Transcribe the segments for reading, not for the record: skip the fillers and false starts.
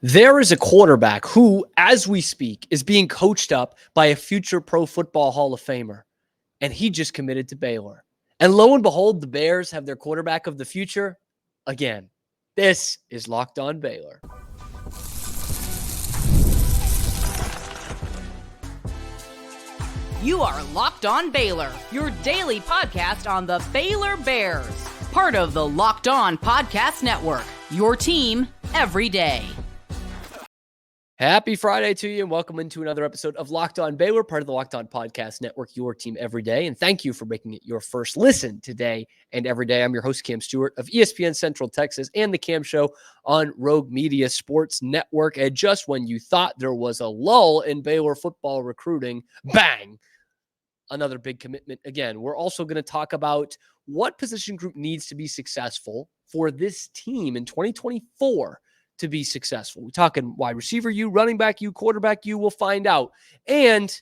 There is a quarterback who, as we speak, is being coached up by a future Pro Football Hall of Famer, and he just committed to Baylor. And lo and behold, the Bears have their quarterback of the future again. This is Locked On Baylor. You are Locked On Baylor, your daily podcast on the Baylor Bears, part of the Locked On Podcast Network, your team every day. Happy Friday to you, and welcome into another episode of Locked On Baylor, part of the Locked On Podcast Network, your team every day. And thank you for making it your first listen today and every day. I'm your host, Cam Stewart of ESPN Central Texas and the Cam Show on Rogue Media Sports Network. And just when you thought there was a lull in Baylor football recruiting, bang, another big commitment again. We're also going to talk about what position group needs to be successful for this team in 2024 to be successful. We're talking wide receiver you, running back you, quarterback you, we'll find out. And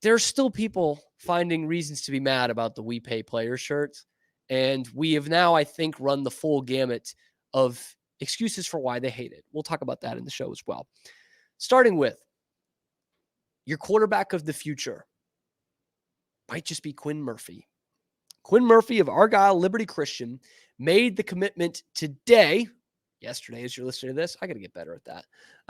there's still people finding reasons to be mad about the We Pay Player shirts. And we have now, I think, run the full gamut of excuses for why they hate it. We'll talk about that in the show as well. Starting with your quarterback of the future might just be Quinn Murphy. Quinn Murphy of Argyle Liberty Christian made the commitment today. Yesterday, as you're listening to this, I got to get better at that.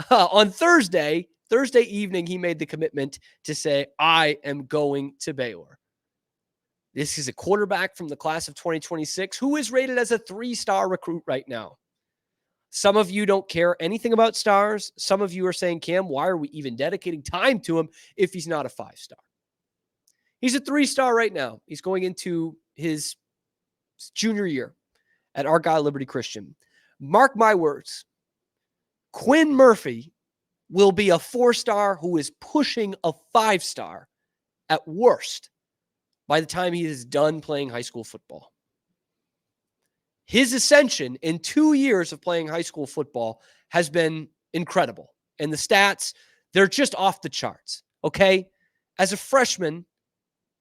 On Thursday evening, he made the commitment to say, I am going to Baylor. This is a quarterback from the class of 2026 who is rated as a 3-star recruit right now. Some of you don't care anything about stars. Some of you are saying, Cam, why are we even dedicating time to him if he's not a 5-star? He's a 3-star right now. He's going into his junior year at Argyle Liberty Christian. Mark my words, Quinn Murphy will be a 4-star who is pushing a 5-star at worst by the time he is done playing high school football. His ascension in 2 years of playing high school football has been incredible. And the stats, they're just off the charts, okay? As a freshman,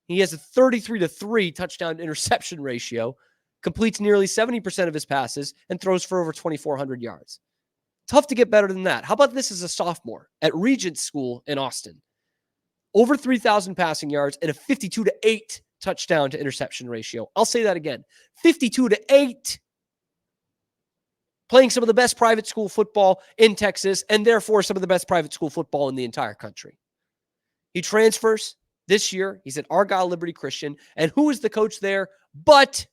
he has a 33-3 touchdown interception ratio, completes nearly 70% of his passes, and throws for over 2,400 yards. Tough to get better than that. How about this as a sophomore at Regent School in Austin? Over 3,000 passing yards and a 52-8 touchdown to interception ratio. I'll say that again. 52-8. Playing some of the best private school football in Texas, and therefore some of the best private school football in the entire country. He transfers this year. He's at Argyle Liberty Christian. And who is the coach there but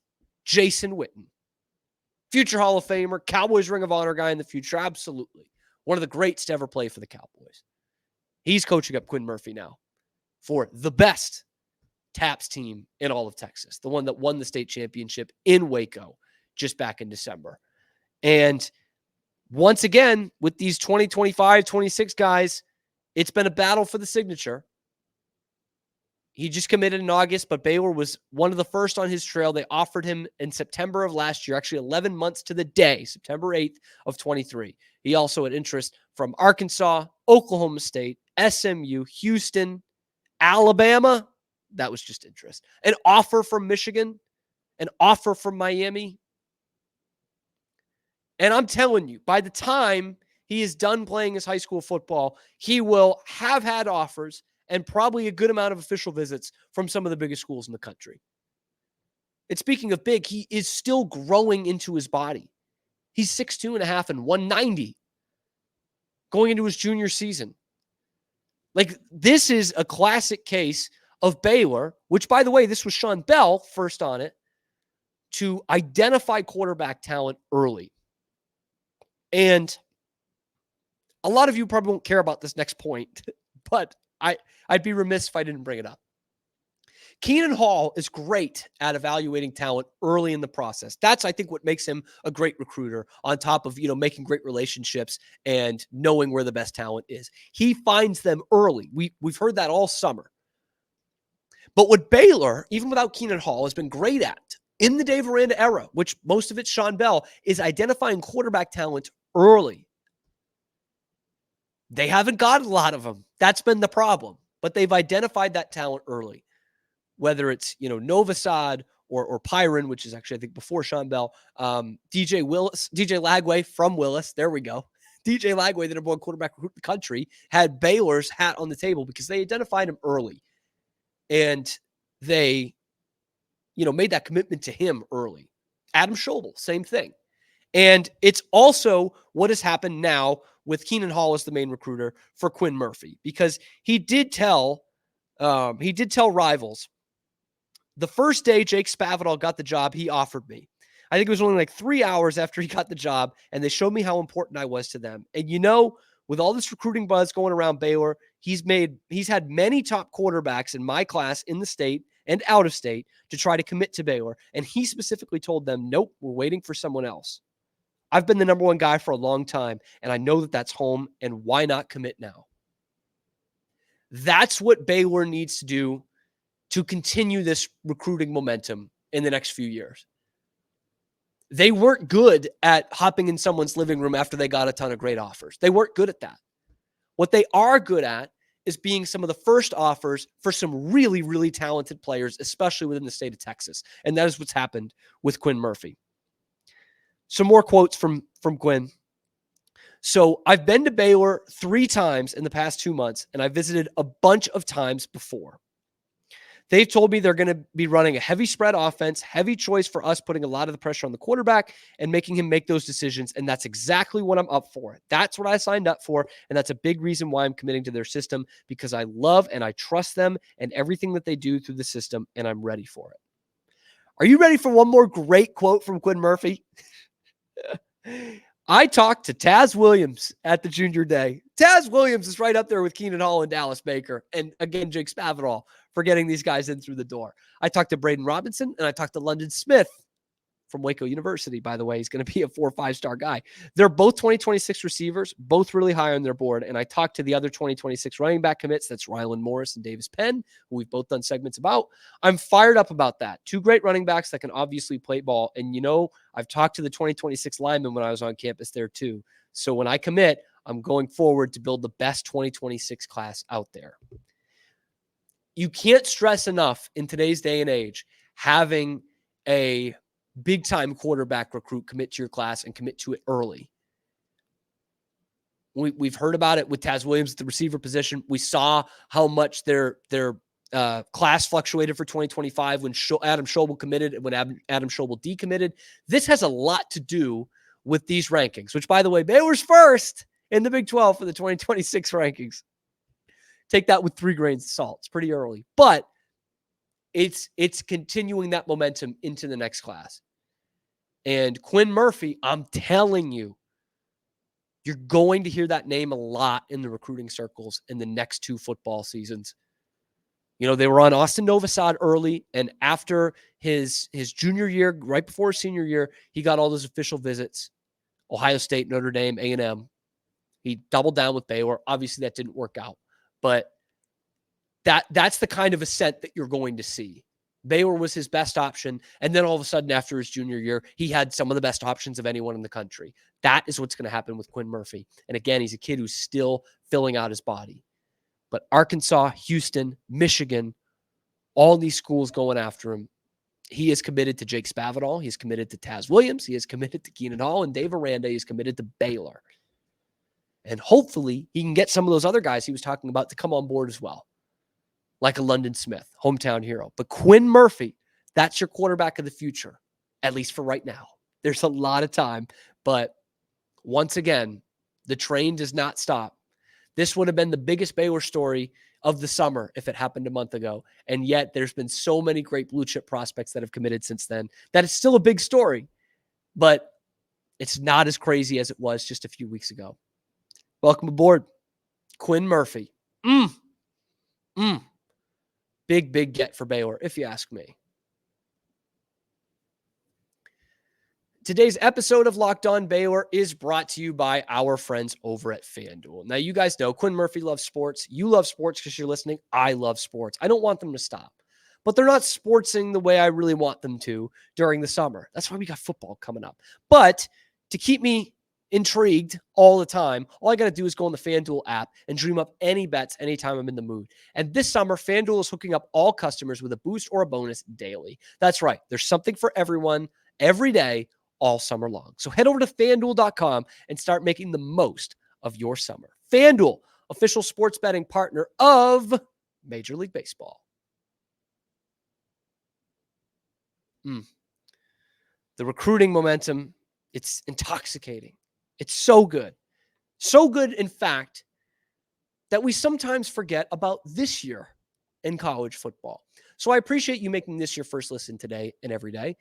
Jason Witten? Future Hall of Famer, Cowboys Ring of Honor guy in the future. Absolutely. One of the greats to ever play for the Cowboys. He's coaching up Quinn Murphy now for the best TAPS team in all of Texas. The one that won the state championship in Waco just back in December. And once again, with these 2025, 26 guys, it's been a battle for the signature. He just committed in August, but Baylor was one of the first on his trail. They offered him in September of last year, actually 11 months to the day, September 8th of 23. He also had interest from Arkansas, Oklahoma State, SMU, Houston, Alabama. That was just interest. An offer from Michigan, an offer from Miami. And I'm telling you, by the time he is done playing his high school football, he will have had offers and probably a good amount of official visits from some of the biggest schools in the country. And speaking of big, he is still growing into his body. He's 6'2.5" and 190 going into his junior season. Like, this is a classic case of Baylor, which, by the way, this was Sean Bell first on it, to identify quarterback talent early. And a lot of you probably won't care about this next point, but I'd be remiss if I didn't bring it up. Keenan Hall is great at evaluating talent early in the process. That's, I think, what makes him a great recruiter, on top of, making great relationships and knowing where the best talent is. He finds them early. We've heard that all summer. But what Baylor, even without Keenan Hall, has been great at in the Dave Aranda era, which most of it's Sean Bell, is identifying quarterback talent early. They haven't got a lot of them. That's been the problem. But they've identified that talent early. Whether it's, Novosad or Pyron, which is actually, I think, before Sean Bell, DJ Lagway from Willis. There we go. DJ Lagway, the number one quarterback recruit in the country, had Baylor's hat on the table because they identified him early. And they, made that commitment to him early. Adam Schobel, same thing. And it's also what has happened now with Keenan Hall as the main recruiter for Quinn Murphy, because he did tell rivals the first day Jake Spavital got the job he offered me. I think it was only like 3 hours after he got the job, and they showed me how important I was to them. And with all this recruiting buzz going around Baylor, he's had many top quarterbacks in my class in the state and out of state to try to commit to Baylor. And he specifically told them, nope, we're waiting for someone else. I've been the number one guy for a long time, and I know that that's home, and why not commit now? That's what Baylor needs to do to continue this recruiting momentum in the next few years. They weren't good at hopping in someone's living room after they got a ton of great offers. They weren't good at that. What they are good at is being some of the first offers for some really, really talented players, especially within the state of Texas. And that is what's happened with Quinn Murphy. Some more quotes from Quinn. So I've been to Baylor 3 times in the past 2 months, and I visited a bunch of times before. They've told me they're going to be running a heavy spread offense, heavy choice for us, putting a lot of the pressure on the quarterback and making him make those decisions. And that's exactly what I'm up for. That's what I signed up for. And that's a big reason why I'm committing to their system, because I love and I trust them and everything that they do through the system, and I'm ready for it. Are you ready for one more great quote from Quinn Murphy? I talked to Taz Williams at the junior day. Taz Williams is right up there with Keenan Hall and Dallas Baker. And again, Jake Spavital for getting these guys in through the door. I talked to Braden Robinson, and I talked to London Smith from Waco University, by the way. He's going to be a 4 or 5-star guy. They're both 2026 receivers, both really high on their board. And I talked to the other 2026 running back commits. That's Rylan Morris and Davis Penn, who we've both done segments about. I'm fired up about that. 2 great running backs that can obviously play ball. And, I've talked to the 2026 linemen when I was on campus there too. So when I commit, I'm going forward to build the best 2026 class out there. You can't stress enough in today's day and age having a big-time quarterback recruit commit to your class and commit to it early. We've heard about it with Taz Williams at the receiver position. We saw how much their class fluctuated for 2025 when Adam Schobel committed and when Adam Schobel decommitted. This has a lot to do with these rankings, which, by the way, Baylor's first in the Big 12 for the 2026 rankings. Take that with 3 grains of salt. It's pretty early, but it's continuing that momentum into the next class. And Quinn Murphy, I'm telling you, you're going to hear that name a lot in the recruiting circles in the next 2 football seasons. They were on Austin Novosad early, and after his junior year, right before his senior year, he got all those official visits. Ohio State, Notre Dame, A&M. He doubled down with Baylor. Obviously, that didn't work out. But that's the kind of ascent that you're going to see. Baylor was his best option. And then all of a sudden, after his junior year, he had some of the best options of anyone in the country. That is what's going to happen with Quinn Murphy. And again, he's a kid who's still filling out his body. But Arkansas, Houston, Michigan, all these schools going after him. He is committed to Jake Spavital. He's committed to Taz Williams. He is committed to Keenan Hall and Dave Aranda. He's committed to Baylor. And hopefully he can get some of those other guys he was talking about to come on board as well, like a London Smith, hometown hero. But Quinn Murphy, that's your quarterback of the future, at least for right now. There's a lot of time, but once again, the train does not stop. This would have been the biggest Baylor story of the summer if it happened a month ago. And yet there's been so many great blue chip prospects that have committed since then that it's still a big story, but it's not as crazy as it was just a few weeks ago. Welcome aboard, Quinn Murphy. Big get for Baylor, if you ask me. Today's episode of Locked On Baylor is brought to you by our friends over at FanDuel. Now, you guys know Quinn Murphy loves sports. You love sports because you're listening. I love sports. I don't want them to stop. But they're not sportsing the way I really want them to during the summer. That's why we got football coming up. But to keep me intrigued all the time, all I got to do is go on the FanDuel app and dream up any bets anytime I'm in the mood. And this summer, FanDuel is hooking up all customers with a boost or a bonus daily. That's right. There's something for everyone every day, all summer long. So head over to FanDuel.com and start making the most of your summer. FanDuel, official sports betting partner of Major League Baseball. The recruiting momentum, it's intoxicating. It's so good. So good, in fact, that we sometimes forget about this year in college football. So I appreciate you making this your first listen today and every day.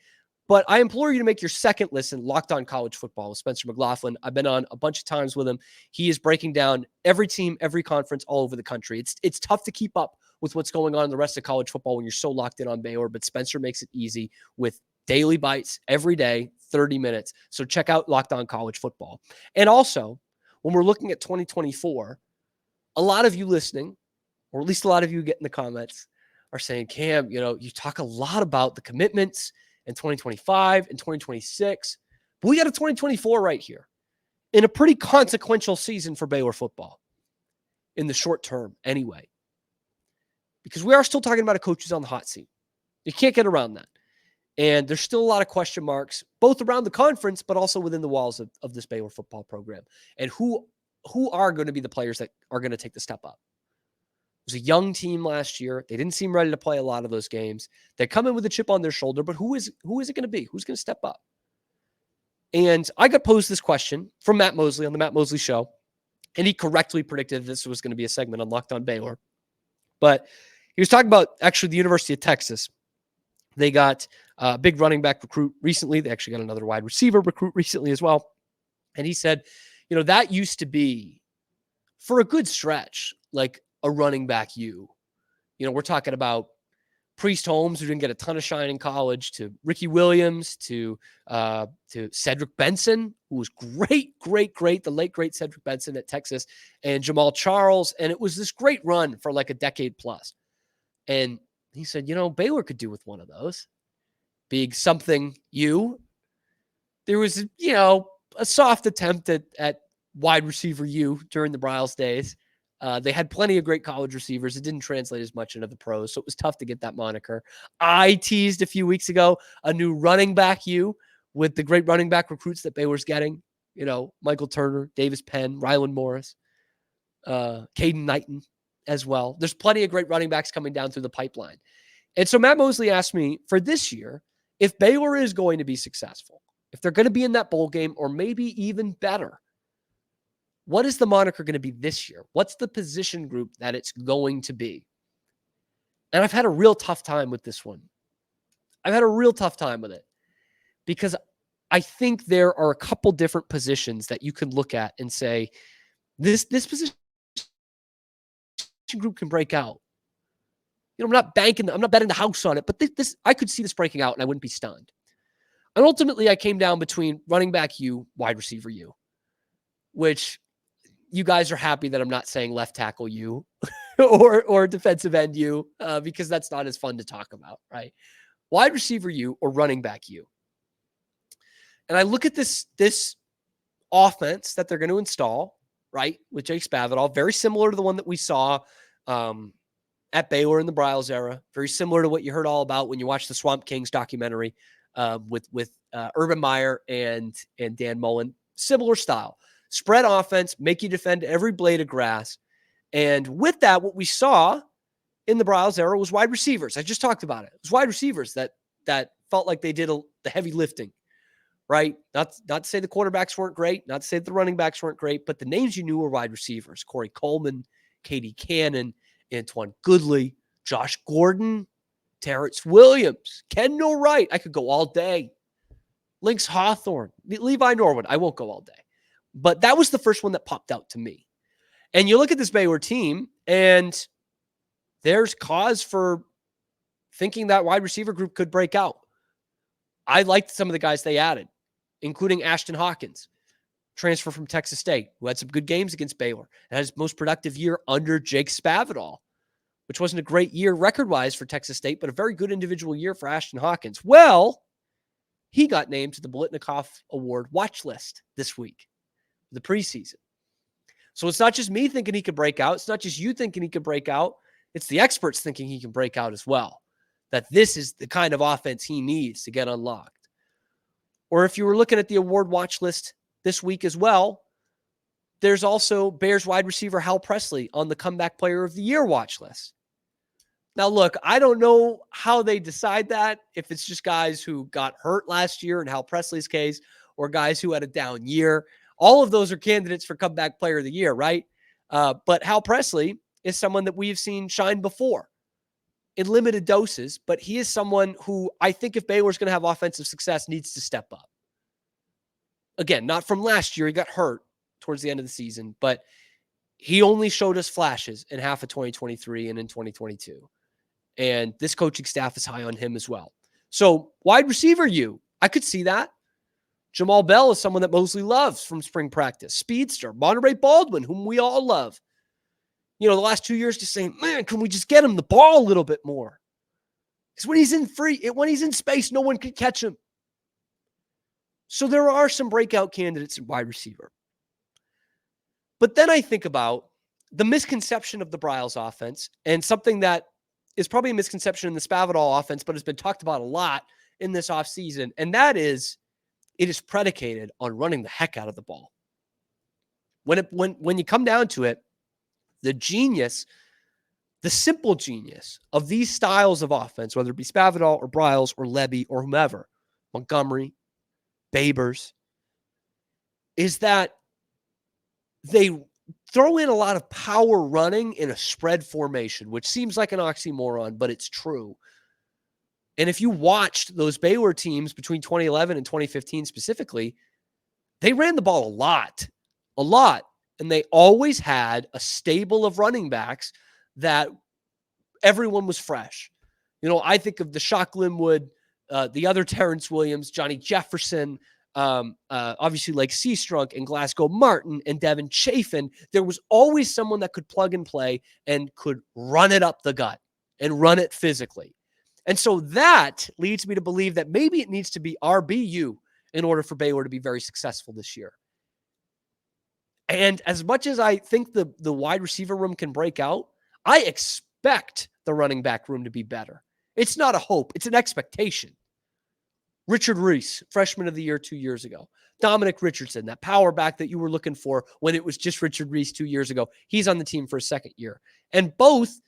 But I implore you to make your second listen Locked On College Football with Spencer McLaughlin. I've been on a bunch of times with him. He is breaking down every team, every conference all over the country. It's tough to keep up with what's going on in the rest of college football when you're so locked in on Baylor, but Spencer makes it easy with daily bites every day, 30 minutes. So check out Locked On College Football. And also, when we're looking at 2024, a lot of you listening, or at least a lot of you get in the comments, are saying, Cam, you talk a lot about the commitments in 2025 and 2026, but we got a 2024 right here in a pretty consequential season for Baylor football in the short term anyway, because we are still talking about a coach who's on the hot seat. You can't get around that. And there's still a lot of question marks, both around the conference, but also within the walls of this Baylor football program. And who are going to be the players that are going to take the step up? It was a young team last year. They didn't seem ready to play a lot of those games. They come in with a chip on their shoulder, but who is it going to be? Who's going to step up? And I got posed this question from Matt Mosley on the Matt Mosley Show, and he correctly predicted this was going to be a segment on Locked On Baylor. But he was talking about actually the University of Texas. They got a big running back recruit recently. They actually got another wide receiver recruit recently as well. And he said, that used to be, for a good stretch, like a running back we're talking about Priest Holmes, who didn't get a ton of shine in college, to Ricky Williams, to Cedric Benson, who was great, the late, great Cedric Benson at Texas, and Jamal Charles. And it was this great run for like a decade plus. And he said, Baylor could do with one of those. Being something there was, a soft attempt at wide receiver during the Bryles days. They had plenty of great college receivers. It didn't translate as much into the pros, so it was tough to get that moniker. I teased a few weeks ago a new running back with the great running back recruits that Baylor's getting. Michael Turner, Davis Penn, Ryland Morris, Caden Knighton as well. There's plenty of great running backs coming down through the pipeline. And so Matt Mosley asked me for this year, if Baylor is going to be successful, if they're going to be in that bowl game or maybe even better, what is the moniker going to be this year? What's the position group that it's going to be? And I've had a real tough time with this one. I've had a real tough time with it because I think there are a couple different positions that you can look at and say, this position group can break out. I'm not betting the house on it, but this I could see this breaking out and I wouldn't be stunned. And ultimately, I came down between running back wide receiver which you guys are happy that I'm not saying left tackle or defensive end because that's not as fun to talk about, right? Wide receiver or running back And I look at this offense that they're going to install, right, with Jake Spavital, very similar to the one that we saw at Baylor in the Bryles era, very similar to what you heard all about when you watched the Swamp Kings documentary with Urban Meyer and Dan Mullen. Similar style. Spread offense, make you defend every blade of grass. And with that, what we saw in the Bryles era was wide receivers. I just talked about it. It was wide receivers that felt like they did the heavy lifting, right? Not to say the quarterbacks weren't great, not to say the running backs weren't great, but the names you knew were wide receivers. Corey Coleman, Katie Cannon, Antoine Goodley, Josh Gordon, Terrence Williams, Kendall Wright. I could go all day. Lynx Hawthorne, Levi Norwood. I won't go all day. But that was the first one that popped out to me. And you look at this Baylor team, and there's cause for thinking that wide receiver group could break out. I liked some of the guys they added, including Ashton Hawkins, transfer from Texas State, who had some good games against Baylor and had his most productive year under Jake Spavital, which wasn't a great year record-wise for Texas State, but a very good individual year for Ashton Hawkins. Well, he got named to the Biletnikoff Award watch list this week, the preseason. So it's not just me thinking he could break out. It's not just you thinking he could break out. It's the experts thinking he can break out as well, that this is the kind of offense he needs to get unlocked. Or if you were looking at the award watch list this week as well, there's also Bears wide receiver Hal Presley on the Comeback Player of the Year watch list. Now, look, I don't know how they decide that, if it's just guys who got hurt last year in Hal Presley's case, or guys who had a down year. All of those are candidates for Comeback Player of the Year, right? But Hal Presley is someone that we've seen shine before in limited doses, but he is someone who I think if Baylor's going to have offensive success needs to step up. Again, not from last year. He got hurt towards the end of the season, but he only showed us flashes in half of 2023 and in 2022. And this coaching staff is high on him as well. So wide receiver, I could see that. Jamal Bell is someone that Mosley loves from spring practice. Speedster, Monterey Baldwin, whom we all love. The last 2 years just saying, man, can we just get him the ball a little bit more? Because when he's in space, no one can catch him. So there are some breakout candidates in wide receiver. But then I think about the misconception of the Briles offense, and something that is probably a misconception in the Spavital offense, but has been talked about a lot in this offseason, and that is it is predicated on running the heck out of the ball. When you come down to it, the simple genius of these styles of offense, whether it be Spavital or Briles or Levy or whomever, Montgomery, Babers, is that they throw in a lot of power running in a spread formation, which seems like an oxymoron, but it's true. And if you watched those Baylor teams between 2011 and 2015 specifically, they ran the ball a lot. And they always had a stable of running backs that everyone was fresh. I think of the Shock Linwood, the other Terrence Williams, Johnny Jefferson, obviously like Seastrunk and Glasgow Martin and Devin Chafin. There was always someone that could plug and play and could run it up the gut and run it physically. And so that leads me to believe that maybe it needs to be RBU in order for Baylor to be very successful this year. And as much as I think the wide receiver room can break out, I expect the running back room to be better. It's not a hope. It's an expectation. Richard Reese, freshman of the year 2 years ago. Dominic Richardson, that power back that you were looking for when it was just Richard Reese 2 years ago. He's on the team for a second year. And both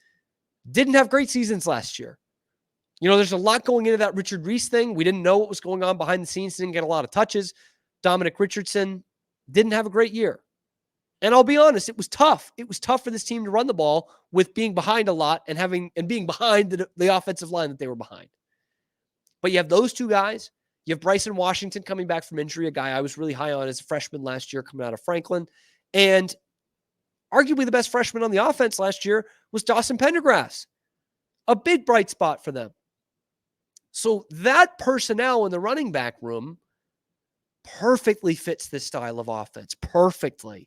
didn't have great seasons last year. There's a lot going into that Richard Reese thing. We didn't know what was going on behind the scenes. Didn't get a lot of touches. Dominic Richardson didn't have a great year. And I'll be honest, it was tough. It was tough for this team to run the ball with being behind a lot and being behind the offensive line that they were behind. But you have those two guys. You have Bryson Washington coming back from injury, a guy I was really high on as a freshman last year coming out of Franklin. And arguably the best freshman on the offense last year was Dawson Pendergrass, a big bright spot for them. So that personnel in the running back room perfectly fits this style of offense. Perfectly.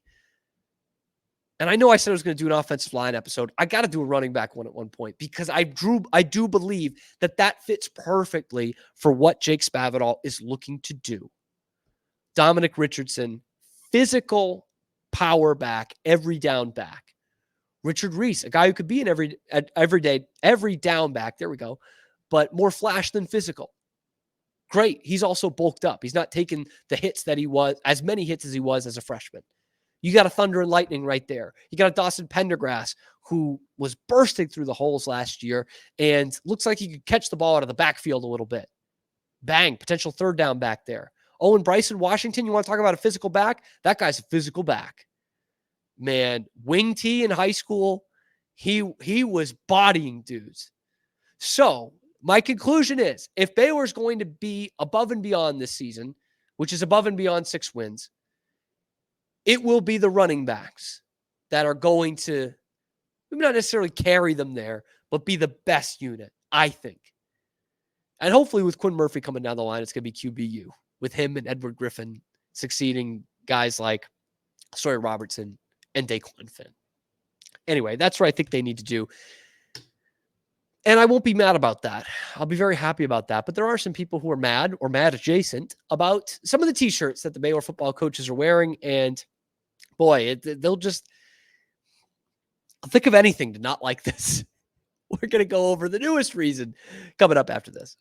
And I know I said I was going to do an offensive line episode. I got to do a running back one at one point because I do believe that fits perfectly for what Jake Spavital is looking to do. Dominic Richardson, physical power back, every down back. Richard Reese, a guy who could be an every down back. There we go. But more flash than physical. Great. He's also bulked up. He's not taking the hits that he was, as many hits as he was as a freshman. You got a Thunder and Lightning right there. You got a Dawson Pendergrass who was bursting through the holes last year and looks like he could catch the ball out of the backfield a little bit. Bang, potential third down back there. Oh, and Bryson Washington, you want to talk about a physical back? That guy's a physical back. Man, wing T in high school, he was bodying dudes. So my conclusion is, if Baylor's going to be above and beyond this season, which is above and beyond 6 wins, it will be the running backs that are going to maybe not necessarily carry them there, but be the best unit, I think. And hopefully with Quinn Murphy coming down the line, it's going to be QBU with him and Edward Griffin succeeding guys like Sawyer Robertson and Daquan Finn. Anyway, that's what I think they need to do. And I won't be mad about that. I'll be very happy about that. But there are some people who are mad or mad adjacent about some of the t-shirts that the Baylor football coaches are wearing. And boy, they'll just think of anything to not like this. We're going to go over the newest reason coming up after this.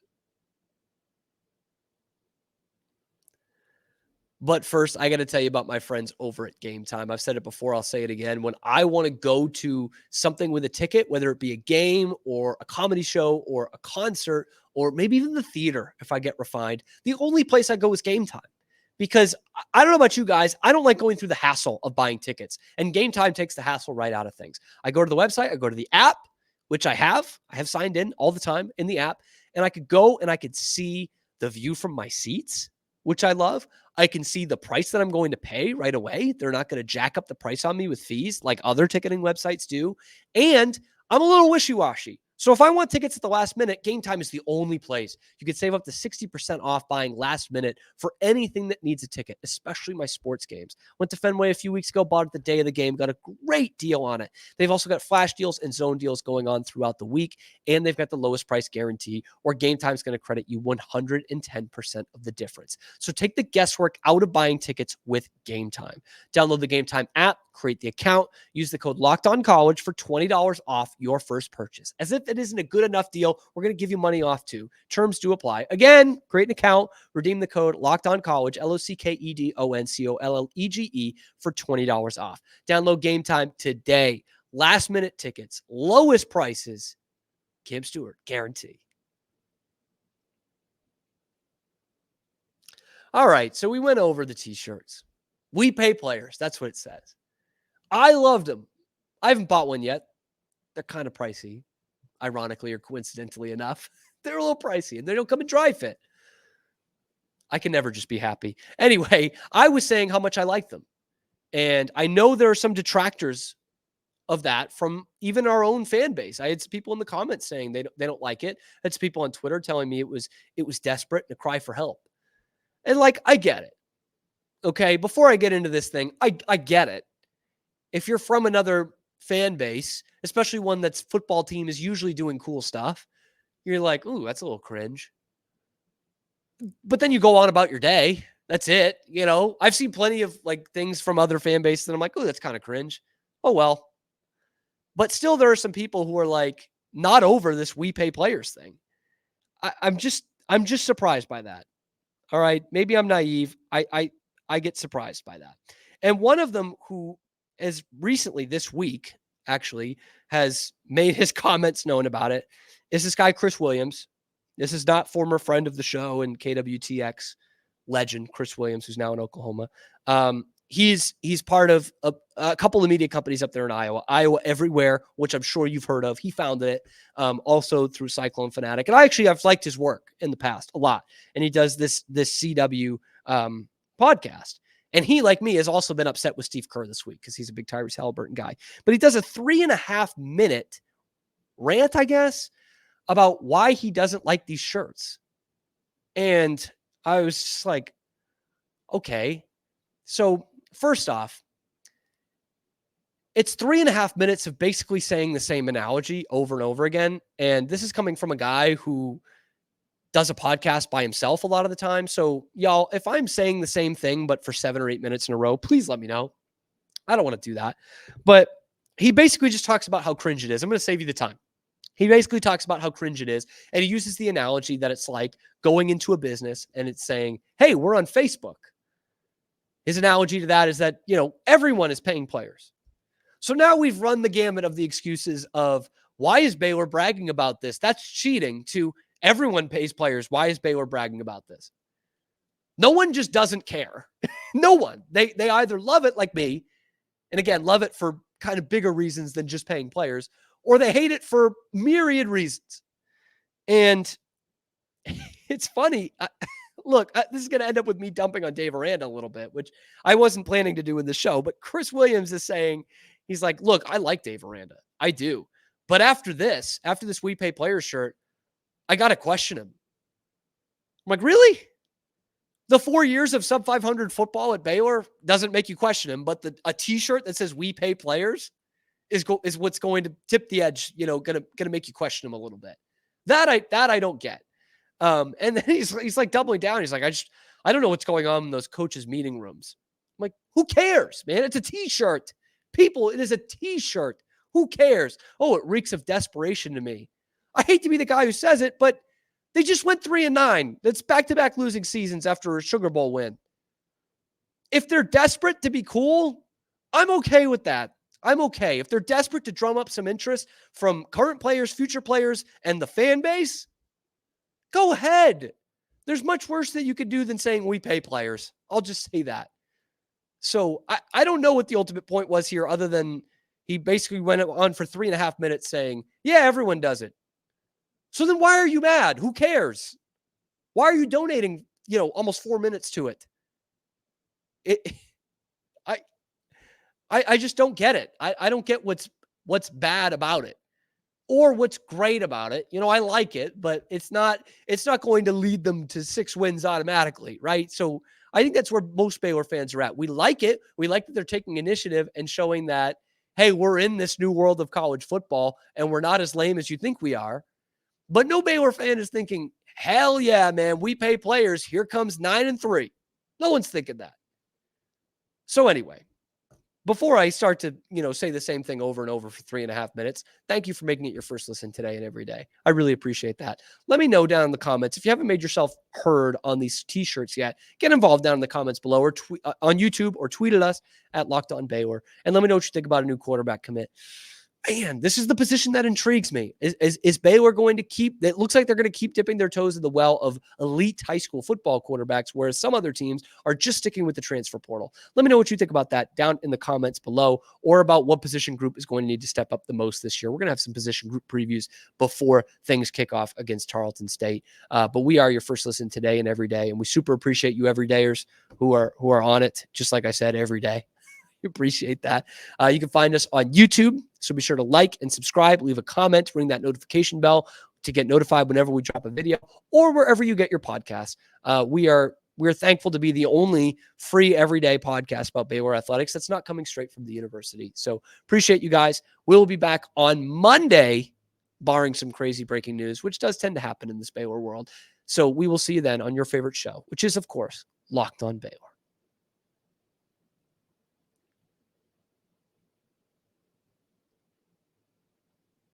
But first, I got to tell you about my friends over at Gametime. I've said it before. I'll say it again. When I want to go to something with a ticket, whether it be a game or a comedy show or a concert or maybe even the theater, if I get refined, the only place I go is Gametime. Because I don't know about you guys, I don't like going through the hassle of buying tickets. And Gametime takes the hassle right out of things. I go to the website, I go to the app, which I have signed in all the time in the app, and I could go and I could see the view from my seats, which I love. I can see the price that I'm going to pay right away. They're not going to jack up the price on me with fees like other ticketing websites do. And I'm a little wishy-washy. So if I want tickets at the last minute, Gametime is the only place. You could save up to 60% off buying last minute for anything that needs a ticket, especially my sports games. Went to Fenway a few weeks ago, bought it the day of the game, got a great deal on it. They've also got flash deals and zone deals going on throughout the week, and they've got the lowest price guarantee, or Gametime is going to credit you 110% of the difference. So take the guesswork out of buying tickets with Gametime. Download the Gametime app, create the account, use the code LOCKEDONCollege for $20 off your first purchase. As if it isn't a good enough deal, we're going to give you money off too. Terms do apply. Again, create an account, redeem the code LOCKEDONCollege, LOCKEDONCOLLEGE for $20 off. Download Gametime today. Last minute tickets, lowest prices. Kim Stewart, guarantee. All right, so we went over the t-shirts. We pay players. That's what it says. I loved them. I haven't bought one yet. They're kind of pricey, ironically or coincidentally enough. They're a little pricey, and they don't come in dry fit. I can never just be happy. Anyway, I was saying how much I like them. And I know there are some detractors of that from even our own fan base. I had some people in the comments saying they don't like it. I had some people on Twitter telling me it was desperate and a cry for help. And like, I get it. Okay, before I get into this thing, I get it. If you're from another fan base, especially one that's football team is usually doing cool stuff, you're like, ooh, that's a little cringe. But then you go on about your day. That's it. You know, I've seen plenty of like things from other fan bases that I'm like, oh, that's kind of cringe. Oh, well. But still, there are some people who are like not over this we pay players thing. I'm just surprised by that. All right. Maybe I'm naive. I get surprised by that. And one of them who has recently this week actually has made his comments known about it is this guy, Chris Williams. This is not former friend of the show and KWTX legend, Chris Williams, who's now in Oklahoma. He's part of a couple of media companies up there in Iowa Everywhere, which I'm sure you've heard of. He founded it also through Cyclone Fanatic. And I've liked his work in the past a lot. And he does this CW podcast. And he, like me, has also been upset with Steve Kerr this week because he's a big Tyrese Halliburton guy. But he does a 3.5 minute rant, I guess, about why he doesn't like these shirts. And I was just like, okay. So first off, it's 3.5 minutes of basically saying the same analogy over and over again. And this is coming from a guy who does a podcast by himself a lot of the time. So y'all, if I'm saying the same thing, but for 7 or 8 minutes in a row, please let me know. I don't want to do that. But he basically just talks about how cringe it is. I'm going to save you the time. He basically talks about how cringe it is. And he uses the analogy that it's like going into a business and it's saying, hey, we're on Facebook. His analogy to that is that, you know, everyone is paying players. So now we've run the gamut of the excuses of why is Baylor bragging about this? That's cheating, to everyone pays players. Why is Baylor bragging about this? No one just doesn't care. No one. They either love it like me, and again, love it for kind of bigger reasons than just paying players, or they hate it for myriad reasons. And it's funny. Look, this is going to end up with me dumping on Dave Aranda a little bit, which I wasn't planning to do in the show. But Chris Williams is saying, he's like, look, I like Dave Aranda. I do. But after this We Pay Players shirt, I got to question him. I'm like, really? The 4 years of sub 500 football at Baylor doesn't make you question him, but a t-shirt that says we pay players is what's going to tip the edge, you know, going to make you question him a little bit. That I don't get. And then he's like doubling down. He's like, I don't know what's going on in those coaches' meeting rooms. I'm like, who cares, man? It's a t-shirt. People, it is a t-shirt. Who cares? Oh, it reeks of desperation to me. I hate to be the guy who says it, but they just went 3-9. That's back-to-back losing seasons after a Sugar Bowl win. If they're desperate to be cool, I'm okay with that. I'm okay. If they're desperate to drum up some interest from current players, future players, and the fan base, go ahead. There's much worse that you could do than saying we pay players. I'll just say that. So I don't know what the ultimate point was here other than he basically went on for 3.5 minutes saying, yeah, everyone does it. So then why are you mad? Who cares? Why are you donating, almost 4 minutes to it? I just don't get it. I don't get what's bad about it or what's great about it. I like it, but it's not going to lead them to 6 wins automatically, right? So I think that's where most Baylor fans are at. We like it. We like that they're taking initiative and showing that, hey, we're in this new world of college football and we're not as lame as you think we are. But no Baylor fan is thinking, hell yeah, man, we pay players. Here comes 9-3. No one's thinking that. So anyway, before I start to, say the same thing over and over for 3.5 minutes, thank you for making it your first listen today and every day. I really appreciate that. Let me know down in the comments. If you haven't made yourself heard on these t-shirts yet, get involved down in the comments below or on YouTube or tweet at us at Locked On Baylor. And let me know what you think about a new quarterback commit. Man, this is the position that intrigues me. Is Baylor going to keep, it looks like they're going to keep dipping their toes in the well of elite high school football quarterbacks, whereas some other teams are just sticking with the transfer portal. Let me know what you think about that down in the comments below, or about what position group is going to need to step up the most this year. We're going to have some position group previews before things kick off against Tarleton State. But we are your first listen today and every day, and we super appreciate you everydayers who are on it, just like I said, every day. Appreciate that. You can find us on YouTube, so be sure to like and subscribe, leave a comment, ring that notification bell to get notified whenever we drop a video, or wherever you get your podcasts. We're thankful to be the only free everyday podcast about Baylor athletics that's not coming straight from the university. So appreciate you guys. We'll be back on Monday, barring some crazy breaking news, which does tend to happen in this Baylor world. So we will see you then on your favorite show, which is, of course, Locked On Baylor.